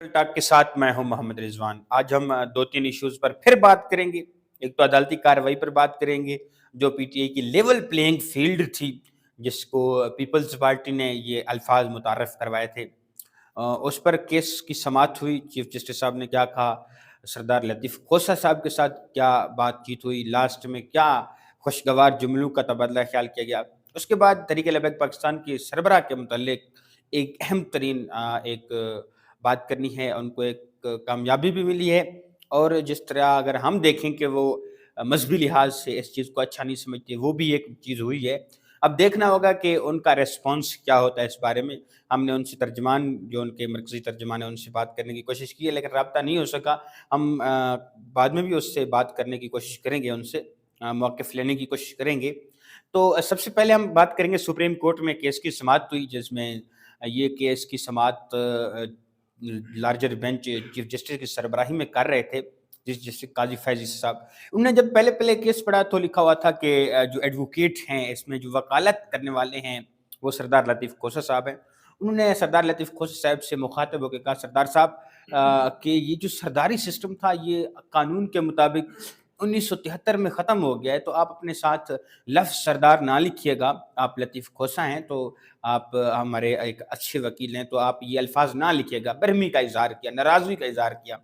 Talk के साथ मैं हूं मोहम्मद रिजवान। आज हम दो तीन इश्यूज पर फिर बात करेंगे। एक तो अदालती कार्रवाई पर बात करेंगे, जो पीटीआई की लेवल प्लेइंग फील्ड थी, जिसको पीपल्स पार्टी ने ये अल्फाज मुतारफ करवाए थे। उस पर केस की समाअत हुई। चीफ जस्टिस साहब ने क्या कहा, सरदार लतीफ़ खोसा साहब के साथ क्या बातचीत हुई, लास्ट में क्या खुशगवार जुमलों का तबादला ख्याल किया गया। उसके बाद तहरीक लेबैक पाकिस्तान के सरबराह के मुतल्लिक एक अहम तरीन एक बात करनी है। उनको एक कामयाबी भी मिली है, और जिस तरह अगर हम देखें कि वो मज़हबी लिहाज से इस चीज़ को अच्छा नहीं समझते, वो भी एक चीज़ हुई है। अब देखना होगा कि उनका रिस्पॉन्स क्या होता है इस बारे में। हमने उनसे तर्जमान, जो उनके मरकज़ी तर्जमान हैं, उनसे बात करने की कोशिश की है, लेकिन राब्ता नहीं हो सका। हम बाद में भी उससे बात करने की कोशिश करेंगे, उनसे मौक़िफ़ लेने की कोशिश करेंगे। तो सबसे पहले हम बात करेंगे, सुप्रीम कोर्ट में केस की समाअत हुई, जिसमें ये केस की समाअत लार्जर बेंच चीफ जस्टिस की सरबराही में कर रहे थे, जस्टिस काजी फैज़ ईसा साहब। उन्होंने जब पहले केस पढ़ा तो लिखा हुआ था कि जो एडवोकेट हैं, इसमें जो वकालत करने वाले हैं, वो सरदार लतीफ़ खोसा साहब हैं। उन्होंने सरदार लतीफ़ खोसा साहब से मुखातिब होकर कहा, सरदार साहब कि ये जो सरदारी सिस्टम था, ये कानून के मुताबिक 1973 में ख़त्म हो गया है, तो आप अपने साथ लफ्ज़ सरदार ना लिखिएगा। आप लतीफ़ खोसा हैं, तो आप हमारे एक अच्छे वकील हैं, तो आप ये अल्फ़ाज़ ना लिखिएगा। बरहमी का इज़हार किया, नाराज़गी का इज़हार किया।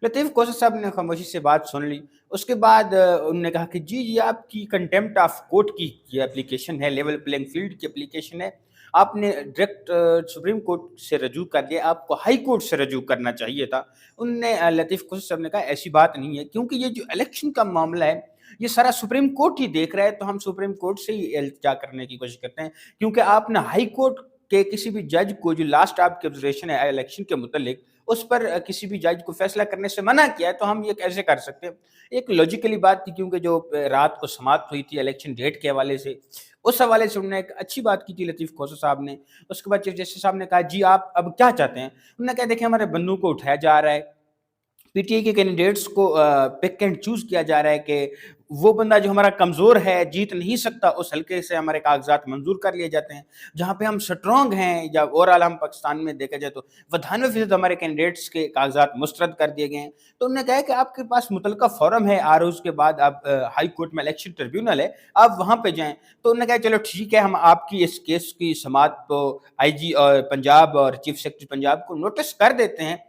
लतीफ़ खोसा साहब ने खामोशी से बात सुन ली। उसके बाद उन्होंने कहा कि जी, ये आपकी कंटेम्प्ट ऑफ कोर्ट की ये एप्लीकेशन है, लेवल प्लेइंग फील्ड की एप्लीकेशन है। आपने डायरेक्ट सुप्रीम कोर्ट से रजू कर दिया, आपको हाई कोर्ट से रजू करना चाहिए था। उन्होंने लतीफ़ खोसा साहब ने कहा, ऐसी बात नहीं है, क्योंकि ये जो इलेक्शन का मामला है, ये सारा सुप्रीम कोर्ट ही देख रहा है, तो हम सुप्रीम कोर्ट से ही इल्तिजा करने की कोशिश करते हैं। क्योंकि आपने हाई कोर्ट के किसी भी जज को, जो लास्ट आपकी ऑब्जर्वेशन है इलेक्शन के मुतल्लिक, उस पर किसी भी जज को फैसला करने से मना किया है, तो हम ये कैसे कर सकते हैं? एक लॉजिकली बात थी, क्योंकि जो रात को समाअत हुई थी इलेक्शन डेट के हवाले से, उस हवाले से उन्होंने एक अच्छी बात की थी लतीफ़ खोसा साहब ने। उसके बाद चीफ जस्टिस साहब ने कहा, जी आप अब क्या चाहते हैं? उन्होंने कहा, देखिए, हमारे बंदूक को उठाया जा रहा है, पीटीआई के कैंडिडेट्स को पिक एंड चूज़ किया जा रहा है कि वो बंदा जो हमारा कमज़ोर है, जीत नहीं सकता, उस हलके से हमारे कागज़ात मंज़ूर कर लिए जाते हैं। जहाँ पे हम स्ट्रॉन्ग हैं, या ओवरऑल हम पाकिस्तान में देखा जाए तो 92% हमारे कैंडिडेट्स के कागज़ात मुस्तरद कर दिए गए हैं। तो उन्होंने कहा है कि आपके पास मुतलका फ़ोरम है, आरओज़ के बाद आप हाई कोर्ट में इलेक्शन ट्रिब्यूनल है, आप वहाँ पे जाएँ। तो उन्होंने कहा, चलो ठीक है, हम आपकी इस केस की समाअत तो आईजी और पंजाब और चीफ सेक्रेटरी पंजाब को नोटिस कर देते हैं,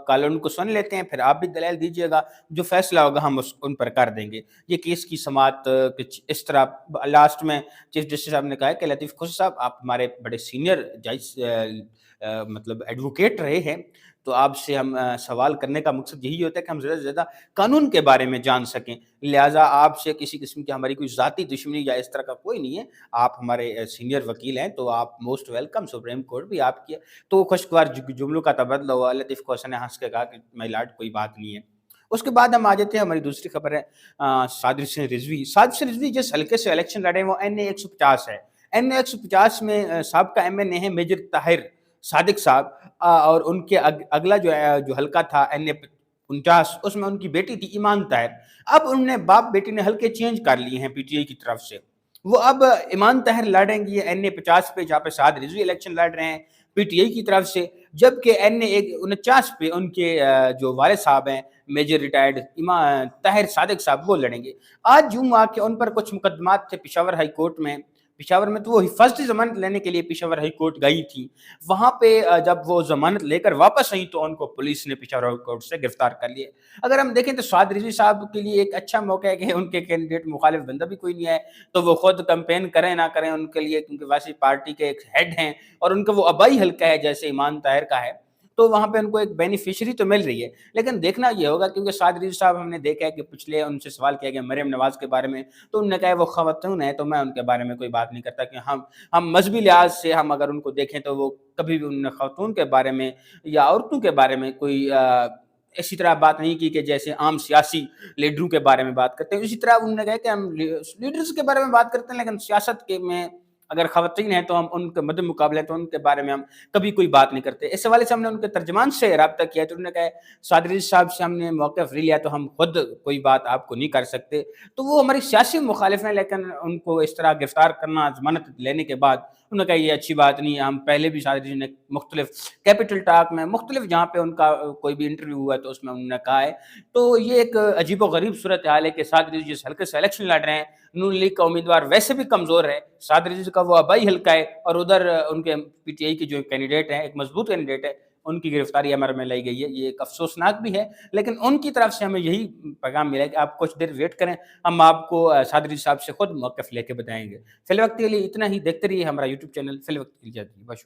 कल उनको सुन लेते हैं, फिर आप भी दलील दीजिएगा, जो फैसला होगा हम उन पर कर देंगे। ये केस की समाअत कुछ इस तरह लास्ट में चीफ जस्टिस साहब ने कहा है कि लतीफ़ खोसा साहब, आप हमारे बड़े सीनियर जज मतलब एडवोकेट रहे हैं, तो आपसे हम सवाल करने का मकसद यही होता है कि हम ज़्यादा से ज़्यादा कानून के बारे में जान सकें। लिहाजा आपसे किसी किस्म की हमारी कोई ज़ाती दुश्मनी या इस तरह का कोई नहीं है। आप हमारे सीनियर वकील हैं, तो आप मोस्ट वेलकम, सुप्रीम कोर्ट भी आपकी है। तो खुशगवार जुमलों का तबादला हुआ। लतीफ़ खोसा ने हँस के कहा कि माय लॉर्ड, कोई बात नहीं है। उसके बाद हम आ जाते हैं, हमारी दूसरी खबर है सादिर हुसैन रिज़वी। सादिर हुसैन रिज़वी जिस हल्के से इलेक्शन लड़े हैं, वो एनए 150 है। एनए 150 में साबका एमएनए है मेजर ताहिर सादिक साहब, और उनके अगला जो हल्का था एनए 49, उसमें उनकी बेटी थी ईमान ताहिर। अब उन्होंने बाप बेटी ने हल्के चेंज कर लिए हैं पीटीआई की तरफ से। वो अब ईमान ताहिर लड़ेंगी एनए 50 पे, जहाँ पे साद रिजवी इलेक्शन लड़ रहे हैं पीटीआई की तरफ से, जबकि एनए 49 पे उनके जो वाले साहब हैं, मेजर रिटायर्ड ईमान ताहिर सादिक साहब, वो लड़ेंगे। आज यूं हुआ कि उन पर कुछ मुकदमात थे पेशावर हाई कोर्ट में। पेशावर में तो वो हिफाजती ज़मानत लेने के लिए पेशावर हाई कोर्ट गई थी। वहाँ पे जब वो ज़मानत लेकर वापस आई, तो उनको पुलिस ने पेशावर हाई कोर्ट से गिरफ्तार कर लिया। अगर हम देखें तो साद रिजवी साहब के लिए एक अच्छा मौका है कि उनके कैंडिडेट मुखालिफ बंदा भी कोई नहीं है, तो वो खुद कैंपेन करें ना करें उनके लिए, क्योंकि वैसे पार्टी के एक हेड हैं, और उनका वो आबाई हल्का है जैसे ईमान ताहिर का है, तो वहाँ पे उनको एक बेनिफिशियरी तो मिल रही है। लेकिन देखना ये होगा, क्योंकि साद रिजवी साहब, हमने देखा है कि पिछले उनसे सवाल किया गया मरियम नवाज़ के बारे में, तो उन्होंने कहा वो ख़वातीन है, तो मैं उनके बारे में कोई बात नहीं करता, कि हम मज़हबी लिहाज से हम अगर उनको देखें, तो वो कभी भी उन्होंने ख़वातून के बारे में या औरतों के बारे में कोई इसी तरह बात नहीं की कि जैसे आम सियासी लीडरों के बारे में बात करते हैं। इसी तरह उन्होंने कहा कि हम लीडर्स के बारे में बात करते हैं, लेकिन सियासत के में अगर ख़वातीन हैं, तो हम उनके मद्दे मुकाबले, तो उनके बारे में हम कभी कोई बात नहीं करते। इस हवाले से हमने उनके तर्जमान से राब्ता किया, तो उन्होंने कहा सादरी साहब से हमने मौक़िफ़ लिया, तो हम खुद कोई बात आपको नहीं कर सकते। तो वो हमारी सियासी मुखालिफ हैं, लेकिन उनको इस तरह गिरफ्तार करना ज़मानत लेने के बाद, انہوں نے کہا یہ اچھی بات نہیں ہے، ہم پہلے بھی صادر جی نے مختلف کیپٹل ٹاک میں مختلف جہاں پہ ان کا کوئی بھی انٹرویو ہوا تو اس میں انہوں نے کہا ہے۔ تو یہ ایک عجیب و غریب صورتحال ہے کہ صادر جی جس حلقے سے الیکشن لڑ رہے ہیں، نون لیگ کا امیدوار ویسے بھی کمزور ہے، صادر جی کا وہ آبائی حلقہ ہے، اور ادھر ان کے پی ٹی آئی کے جو کینڈیڈیٹ ہیں، ایک مضبوط کینڈیڈیٹ ہے، ان کی گرفتاری امر میں لائی گئی ہے۔ یہ ایک افسوسناک بھی ہے، لیکن ان کی طرف سے ہمیں یہی پیغام ملا ہے کہ آپ کچھ دیر ویٹ کریں، ہم آپ کو صادری صاحب سے خود موقف لے کے بتائیں گے۔ فی الوقت کے لیے اتنا ہی، دیکھتے رہیے ہمارا یوٹیوب چینل فی الوقت کے لیے۔ بہت شکریہ۔